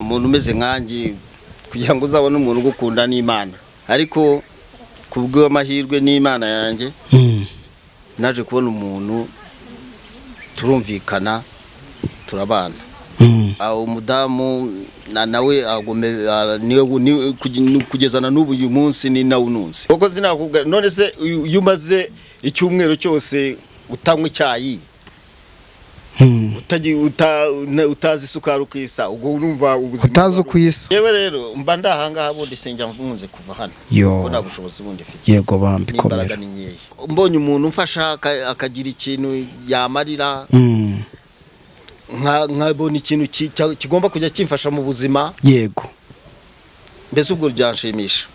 muntu umeze nkanjye kugira ngo uzabone umuntu ugukunda n'Imana ariko kubwo amahirwe n'Imana yanjye naje kubona umuntu turumvikana turabana aho umudamu nawe niwe kugezana n'ubu uyu munsi ni nawe ununze koko zinakubwa none se yumaze icyumweru cyose utanywa icyayi utazi isukari ukisa ubwo urumva ubuzima utazi ukisa yewe rero mba ndahanga bundi senja mfunze kuva hano ko nta bushobozi bundi mfite yego bambi imbaraga ni nkeya mbonye umuntu umfasha akagira ikintu yamarira nkabona ikintu kigomba kujya kimfasha mu buzima yego mbese ubwo byanshimisha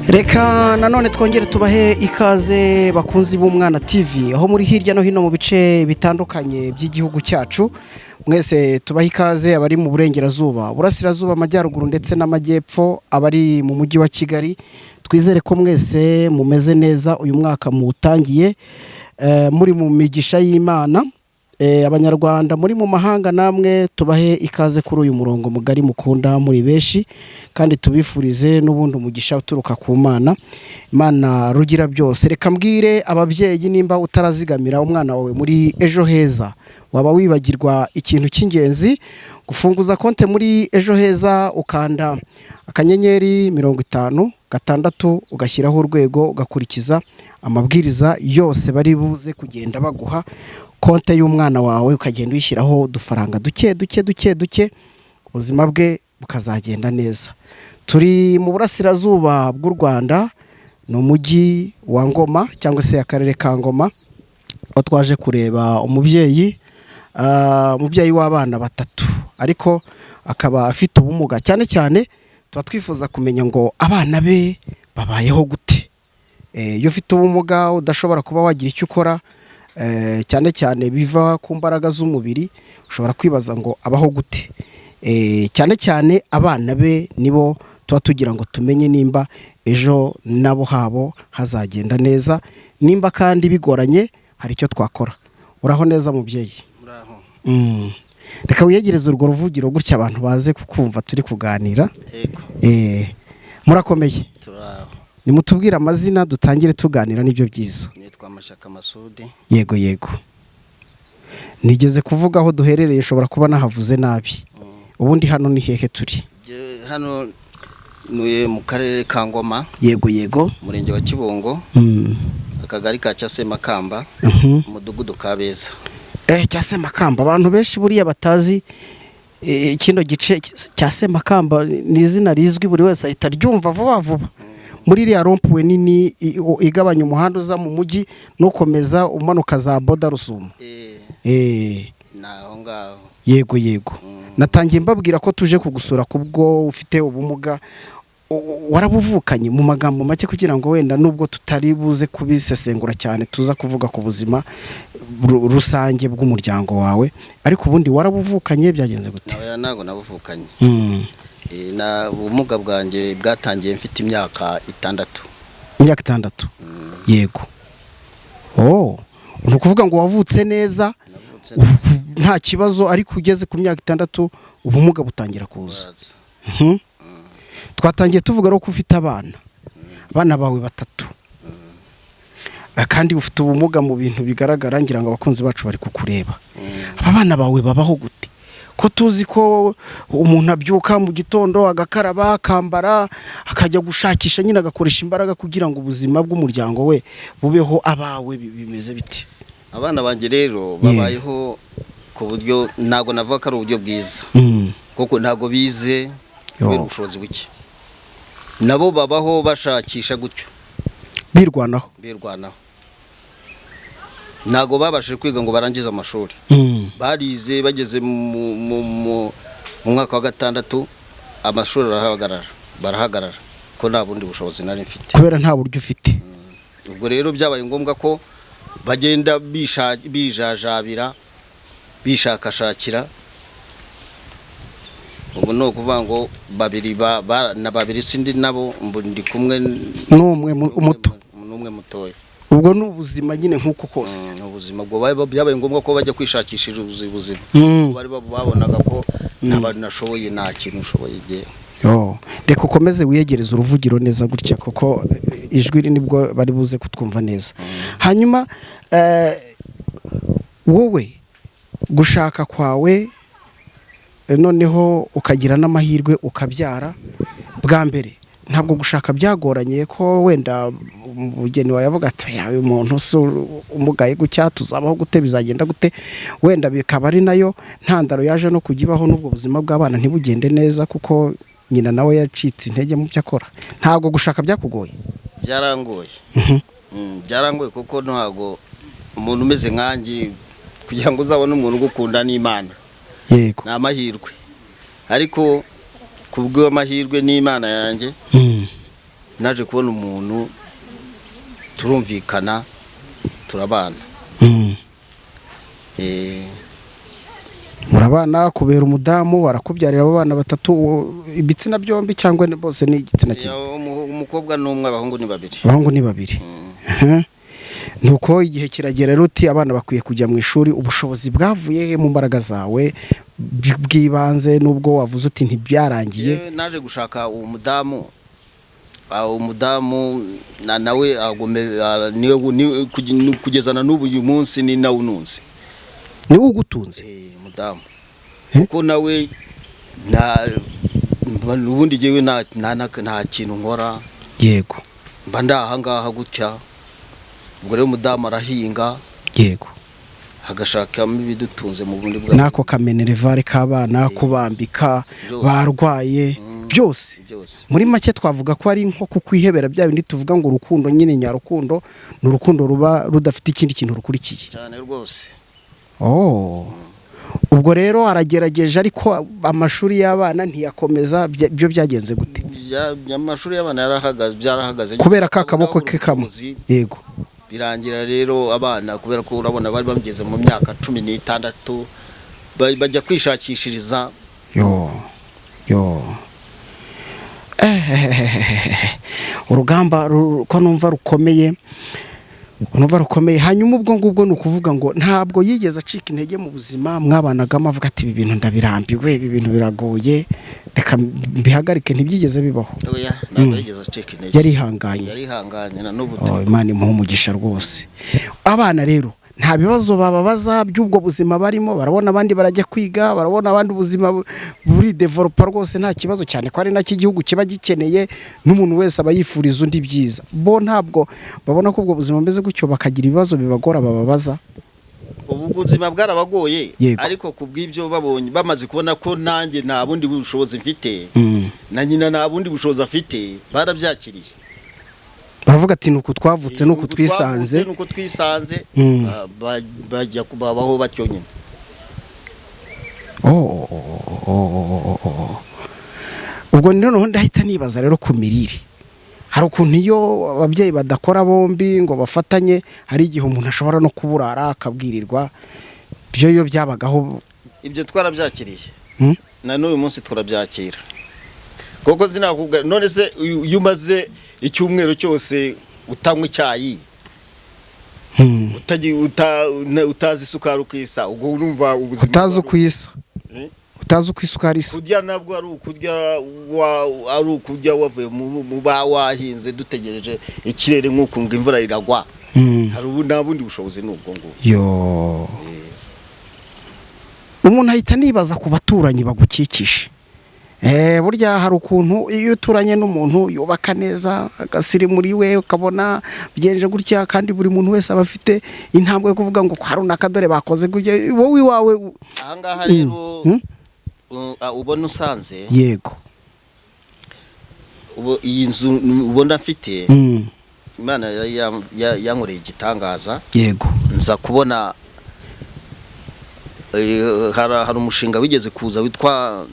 Reka nanone twongere tubahe ikaze bakunzi b'Umwana TV aho muri hirya no hino mu bice bitandukanye by'igihugu cyacu mwese tubahe ikaze abari mu burengerazuba burasirazuba amajyaruguru ndetse n'amajyepfo abari mu mujyi wa Kigali twizere ko mwese mumeze neza uyu mwaka mutangiye muri mu migisha y'Imana abanyarwanda muri mu mahanga namwe tubahe ikaze kuri uyu murongo mugari mukunda muri beshi kandi tubifurize n'ubundi umugisha uturuka ku Mana Imana rugira byose. Reka mbwire ababyeyi nimba utarazigamira umwana wawe muri Ejo Heza waba wibagirwa ikintu cy'ingenzi gufunguza konte muri Ejo Heza ukanda akanyenyeri 50 ugashyiraho urwego ugakurikiza amabwiriza yose bari buze kugenda baguha konte y'umwana wawe ukagenda uyishyiraho udufaranga duke ubuzima bwe bukazagenda neza. Turi mu burasirazuba bw'u Rwanda no mujyi wa Ngoma cyangwa se akarere ka Ngoma aho twaje kureba umubyeyi w'abana batatu ariko akaba afite ubumuga cyane tuba twifuza kumenya ngo abana be babayeho gute. Iyo ufite ubumuga udashobora kuba wagira icyo ukora cyane biva ku mbaraga z'umubiri ushobora kwibaza ngo abaho gute. Cyane abana be nibo tuba tugira ngo tumenye nimba ejo nabo habo hazagenda neza nimba kandi bigoranye hari icyo twakora. Uraho neza mubyeyi? Uraho. Reka wiyegereze urwo ruvugiro gutya abantu baze kukumva turi kuganira. Yego. Murakomeye? Turaho. Nimutubwire amazina dutangire tuganira nibyo byiza. Nitwa Mashaka Masudi. Yego. Nigeze kuvuga aho duherereye ushobora kuba nahavuze nabi. Ubundi hano ni hehe turi? Hano nuye mu karere ka Ngoma, yego umurenge wa Kibungo, akagari ka Cyasemakamba, umudugudu Kabeza. Cyasemakamba, abantu benshi buriya batazi kino gice cya Semakamba ni izina rizwi, buri wese ahita ryumva vuba muri iriya rompuwe nini igabanya umuhanda uza mu mujyi nukomeza umanuka za Boda Rusumo. Naho ngaho. Yego. Natangiye mbabwira ko tuje kugusura kubwo ufite ubumuga. Warabuvukanye mu magambo make kugira ngo wenda nubwo tutari buze kubisesengura cyane tuza kuvuga ku buzima rusange bw'umuryango wawe, ariko ubundi warabuvukanye byagenze gute? Ntago nabuvukanye. Na ubumuga bwanjye bwatangiye mfite imyaka 6. Imyaka 6. Yego. Ni ukuvuga ngo wavutse neza nta kibazo, ariko ugeze ku myaka 6 ubumuga butangira kuza. Twatangiye tuvuga ko ufite abana bawe 3, kandi ufite ubumuga mu bintu bigaragara, ngira ngo abakunzi bacu bari kukureba. Abana bawe babaho gute? Ko tuzi ko umuntu abyuka mu gitondo agakaraba akambara akajya gushakisha nyine agakoresha imbaraga kugira ngo ubuzima bw'umuryango we bubeho, abawe bimeze biti? Abana banjye rero babayeho ku buryo ntago navuga ko ari uburyo bwiza, kuko ntago bize kubera ubushobozi buke. Nabo babaho bashakisha gutyo, birwanaho. Ntago babashije kwiga ngo barangize amashuri. Barize bageze mu mwaka wa 6 amashuri barahagarara ko nta bundi bushobozi nari mfite, kubera nta buryo ufite. Ubwo rero byabaye ngombwa ko bagenda bijajabira bishakashakira. Ubu no kuvuga ngo babiri sindi nabo ndi kumwe n'umwe mutoya. Ubwo n'ubuzima nyine nkuko kose. Ubuzima bwo byabaye ngombwa ko bajya kwishakishira ubuzima. Bari babonaga ko ntabari nashoboye, nta kintu ushoboye igihe. Reka ukomeze wiyegereza uruvugiro neza gutya, kuko ijwi nibwo bari buze kutwumva neza. Hanyuma wowe gushaka kwawe noneho ukagira n'amahirwe ukabyara bwa mbere, ntabwo gushaka byagoranye ko wenda umugeni wawe yavuga ati uyu muntu umugaye gutya tuzabaho gute, bizagenda gute, wenda bikaba ari nayo ntandaro yaje no kugibaho n'ubwo buzima bw'abana ntibugende neza kuko nyina nawe yacitse intege mu byo akora? Ntabwo gushaka byakugoye? Byarangoye kuko ntago umuntu umeze nkanjye kugira ngo uzabone umuntu ugukunda n'Imana. Yego. Ni amahirwe, ariko kubw'amahirwe n'Imana yanjye naje kubona umuntu turumvikana turabana. Murabana kubera umudamu warakubyarira abo bana 3, ibitsina byombi cyangwa bose ni igitsina kimwe? Umukobwa n'umwe, abahungu ni 2. Abahungu ni 2. Nuko igihe kiragera ruti abana bakwiye kujya mu ishuri, ubushobozi bwavuye mu mbaraga zawe bw'ibanze nubwo wavuze uti ntibyarangiye? Naje gushaka umudamu nawe niwe kugezana n'ubu uyu munsi ni nawe ununze. Ni ugutunze? Umudamu kuko nawe ubundi jewe nta kintu nkora. Yego. Mba ndaha ngaha gutya. Ubwo rero umudamu arahinga. Yego. Hagashakamo ibidutunze mu bundi bwa nako kamenerevare k'abana kubambika barwaye byose. Muri make twavuga ko ari nko kukwihebera bya bindi tuvuga ngo urukundo nyine nyarukundo ni urukundo ruba rudafite ikindi kintu rukurikiye cyane rwose. Ubwo rero aragerageje, ariko amashuri y'abana ntiyakomeza. Byo byagenze gute? Amashuri y'abana byarahagaze kubera ka kaboko ke kamwe. Yego. Birangira rero abana kubera ko urabona bari bamugeze mu myaka 16 bajya kwishakishiriza. Urugamba ko numva rukomeye. Hanyuma ubwo ngubwo ni ukuvuga ngo ntabwo yigeze acika intege mu buzima mwabanagamo avuga ati ibi bintu ndabirambiwe, ibi bintu biragoye, reka mbihagarike? Ntibyigeze bibaho? Ntabwo yigeze acika intege. Yarihanganye na n'ubu. Imana imuha umugisha rwose. Abana rero nta bibazo bababaza by'ubwo buzima barimo, barabona abandi barajya kwiga, barabona abandi ubuzima buri developa rwose nta kibazo, cyane ko ari nacyo igihugu kiba gikeneye, n'umuntu wese aba yifuriza undi byiza. Bo ntabwo babona ko ubwo buzima bumeze gutyo, bakagira ibibazo bibagora bababaza. Ubu buzima bwarabagoye, ariko kubw'ibyo babonye bamaze kubona ko nanjye nta bundi bushobozi mfite, na nyina nta bundi bushobozi afite, barabyakiriye. Baravuga ati nuko twavutse nuko twisanze, bajya kubabaho batyo nyine. Ubwo noneho ndahita nibaza rero ku mirire. Hari ukuntu iyo ababyeyi badakora bombi ngo bafatanye, hari igihe umuntu ashobora no kuburara akabwirirwa. Byo yo byabagaho, ibyo twarabyakiriye, na n'uyu munsi turabyakira. Koko zinakubwa, none se iyo umaze icyumweru cyose utanywa icyayi, utazi isukari ukwisa, ubwo urumva ubuzima utazi ukwisa, utazi uko isukari isa. Kurya nabwo ari ukurya wavuye mu wahinze dutegereje ikirere nk'uko ngo imvura iragwa. Hari ubu nta bundi bushobozi n'ubwo ngo umuntu ahita nibaza ku baturanyi bagukikije. Burya hari ukuntu iyo uturanye n'umuntu yubaka neza, agasiri muri we ukabona byenje gutya, kandi buri muntu wese aba afite intambwe yo kuvuga ngo hari unakadore bakoze gutya, wowe iwawe. Ahangaha rero ubona usanze, yego, ubu iyi nzu ubona afite, Imana yankoreye igitangaza. Yego, nza kubona hari umushinga wigeze kuza witwa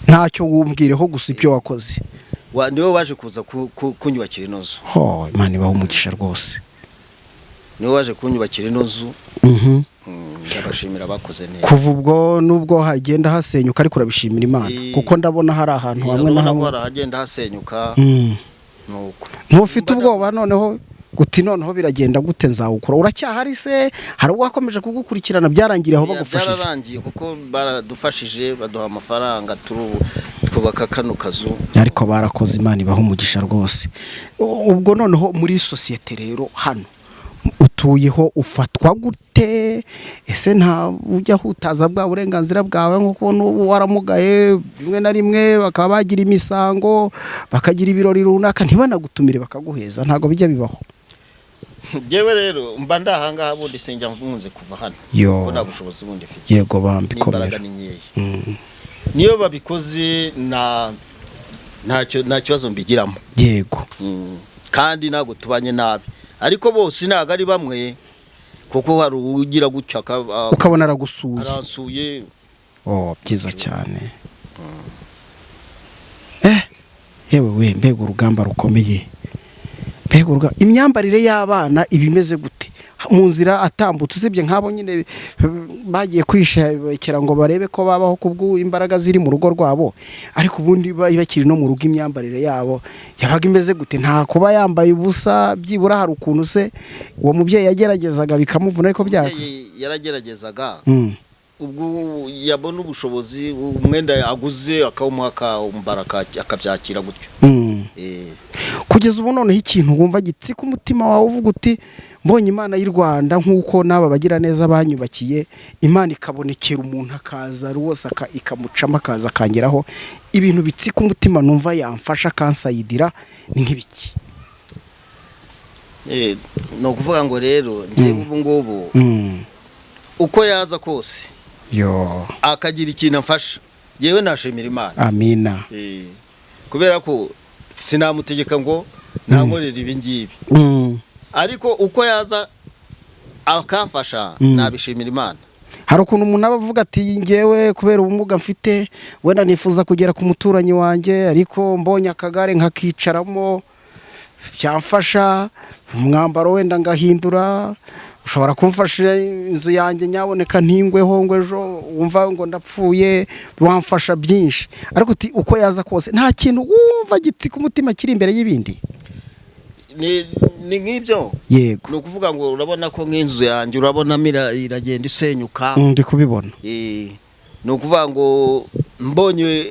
ntacyo wumbwireho gusa ibyo wakoze. Niwe waje kuza kunyubakira inozu. Imana ibaha umugisha rwose. Niwe waje kunyubakira inozu. Ndabashimira bakoze neza. Kuva ubwo nubwo hagenda hasenyuka, ariko urabishimira Imana, kuko ndabona hari ahantu hamwe na hamwe hagenda hasenyuka. Nuko ntufite ubwoba noneho guti noneho biragenda gute nzawukora? Uracyahari se? Hari uwakomeje kugukurikirana byarangiriye aho bagufashije? Byararangiye kuko baradufashije, baduha amafaranga twubaka kano kazu. Ariko barakoze, Imana ibaha umugisha rwose. Ubwo noneho muri sosiyete rero hano utuyeho ufatwa gute? Ese nta ujya hutaza bwa burenganzira bwawe nko kubona waramugaye rimwe na rimwe bakaba bagira imisango, bakagira ibirori runaka ntibanagutumire bakaguheza? Ntago bijya bibaho. Jewe rero mba ndahangaha bundi sinjya mvunze kuva hano, ko nta bushobozi bundi mfite. Yego bambi komera. Niyo babikoze nta kibazo mbigiramo. Yego. Kandi ntago tubanye nabi, ariko bose ntago ari bamwe, kuko hari ugira gutya ukabona aragusuye. Aransuye. Byiza cyane. Yewe we, mbega urugamba rukomeye. Imyambarire y'abana ibimeze gute mu nzira atambutse, usibye nk'abo nyine bagiye kwishakira ngo barebe ko babaho kubwo imbaraga ziri mu rugo rwabo, ariko ubundi bakiri no mu rugo imyambarire yabo yabaga imeze gute? Nta kuba yambaye ubusa byibura hari ukuntu se uwo mubyeyi yageragezaga bikamuvuna? Ariko byaka yarageragezaga, ubwo yabona ubushobozi umwenda aguze akawumuha akabyakira gutyo. Kugeza ubu noneho ikintu wumva gitsika umutima wawe uvuga uti mbonye Imana y'u Rwanda nk'uko n'aba bagira neza banyubakiye, Imana ikabonekera umuntu akaza rwose ikamucamo akaza akangeraho, ibintu bitsika umutima numva yamfasha kansayidira ni nk'ibiki? No kuvuga ngo rero ngiye ubu ngubu uko yaza kose akagira ikintu amfasha, yewe nashimira Imana. Amina. Kubera ko sinamutegeka ngo nankorera ibi ngibi, ariko uko yaza akamfasha nabishimira Imana. Hari ukuntu umuntu aba avuga ati ngewe kubera ubumuga mfite wenda nifuza kugera ku muturanyi wanjye, ariko mbonye akagare nkakicaramo byamfasha, umwambaro wenda ngahindura, ushobora kumfasha inzu yanjye nyaboneka ntingweho ngo ejo wumva ngo ndapfuye, wamfasha byinshi. Ariko uti uko yaza kose nta kintu wumva gitsika umutima kiri imbere y'ibindi? Ni nk'ibyo. Yego. Ni ukuvuga ngo urabona ko nk'inzu yanjye urabona iragenda isenyuka. Ndi kubibona. Ni ukuvuga ngo mbonye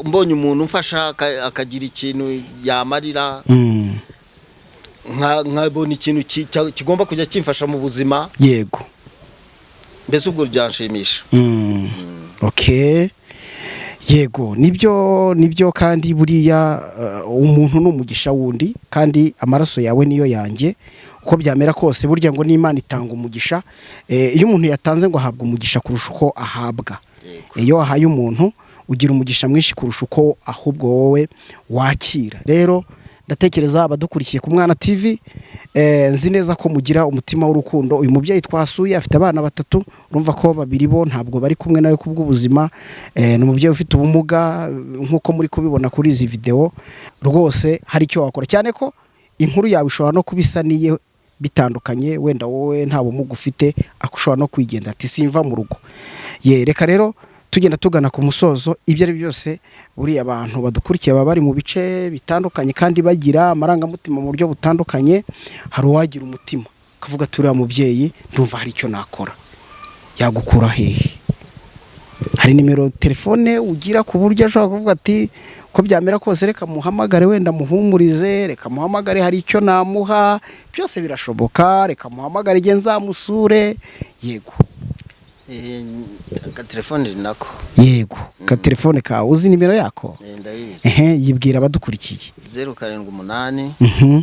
mbonye umuntu umfasha akagira ikintu yamarira nkabona ikintu kigomba kujya kimfasha mu buzima yego mbese ubwo byanshimisha. Okay, yego nibyo kandi buriya umuntu n'umugisha wundi kandi amaraso yawe niyo yanjye uko byamera kose burya ngo n'Imana itanga umugisha. Iyo umuntu yatanze ngo ahabwa umugisha kurusha uko ahabwa. Iyo wahaye umuntu ugira umugisha mwinshi kurusha uko ahubwo wowe wakira. Rero ndatekereza abadukurikiye ku Mwana TV nzi neza ko mugira umutima w'urukundo. Uyu mubyeyi twasuye afite abana 3, urumva ko 2 bo ntabwo bari kumwe nawe kubw'ubuzima. Ni umubyeyi ufite ubumuga nkuko muri kubibona kuri izi video. Rwose hari icyo wakora cyane ko inkuru yawe ishobora no kubisaniye bitandukanye, wenda wowe nta bumuga ufite akushobora no kwigenda ati simva mu rugo. Reka rero tugenda tugana ku musozo. Ibyo ari byose buri abantu badukurikiye baba bari mu bice bitandukanye kandi bagira amarangamutima mu buryo butandukanye. Hari uwagira umutima kavuga turiya mubyeyi ndumva hari icyo nakora, yagukura hehe? Hari nimero telefone ugira ku buryo ashobora kuvuga ati ko byamera kose reka muhamagare wenda muhumurize, reka muhamagare hari icyo namuha, byose birashoboka, reka muhamagare igihe nzamusure. Yego ka telefone nako. Yego ka telefone ka uzi nimero yako? Ndayizi. Yibwira abadukurikiye. 078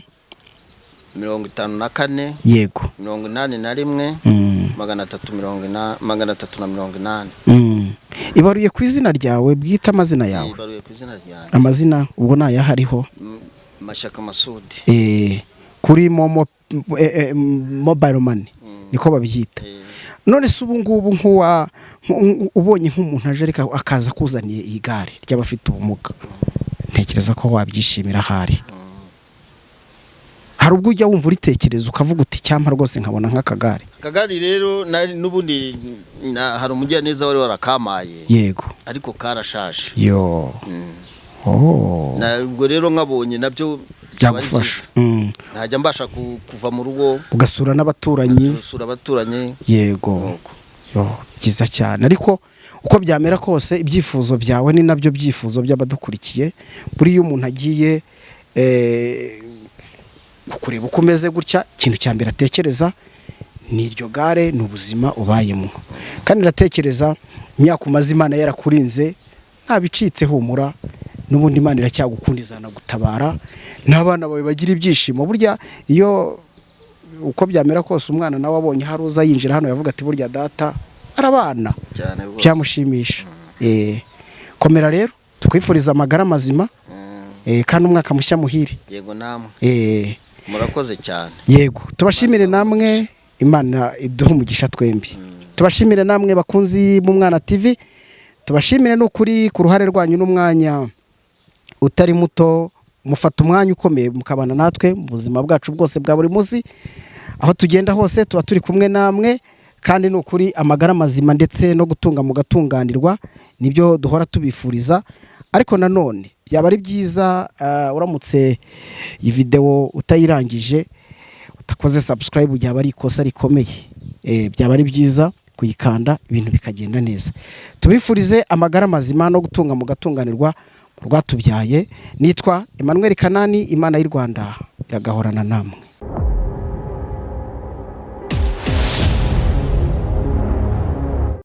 54 yego 81 380. Ibaruye ku izina ryawe bwita amazina yawe? Ibaruye ku izina ryawe. Amazina ubwo naya hariho? Mashaka Masudi. Kuri mobile money niko babyita. None se ubu ngubu ubonye nk'umuntu aje reka akaza kuzaniye igare ry'abafite ubumuga, ntekereza ko wabyishimira hari. Hari ubwo ujya wumva uritekereza ukavuga uti cyampa rwose nkabona nk'akagare. Akagare rero n'ubundi hari umujya neza wari warakamaye. Yego. Ariko karashaje. Yo. Ubwo rero nkabonye nabyo byagufasha. Najya mbasha kuva mu rugo ugasura n'abaturanyi. Usura abaturanyi. Yego. Yo kiza cyane. Ariko uko byamera kose ibyifuzo byawe ni nabyo byifuzo by'abadukurikiye. Buri iyo umuntu agiye kukureba uko umeze gutya, ikintu cya mbere atekereza ni iryo gare, ni ubuzima ubayemo. Kandi ndatekereza imyaka umaze Imana yarakurinze nta bicitse, humura n'ubundi Imana iracyagukunda izanagutabara, n'abana bawe bagira ibyishimo. Burya iyo uko byamera kose umwana nawe abonye hari uza yinjira hano yavuga ati burya data arabana byamushimisha. Komera rero tukwifuriza amagara mazima kandi umwaka mushya muhire. Yego namwe. Murakoze cyane. Yego tubashimire namwe, Imana iduha umugisha twembi. Tubashimire namwe bakunzi mu Mwana TV, tubashimire n'ukuri ku ruhare rwanyu n'umwanya utari muto, mufata umwanya ukomeye mukabana natwe mu buzima bwacu bwose bwa buri munsi. Aho tugenda hose tuba turi kumwe namwe, kandi n'ukuri amagara mazima ndetse no gutunga mu gatunganirwa nibyo duhora tubifuriza. Ariko nanone byaba ari byiza uramutse iyi video utayirangije utakoze subscribe, byaba ari ikosa rikomeye. Byaba ari byiza kuyikanda ibintu bikagenda neza. Tubifurize amagara mazima no gutunga mu gatunganirwa rwatubyaye. Nitwa Emmanuel Kanani, Imana y'u Rwanda iragahorana namwe.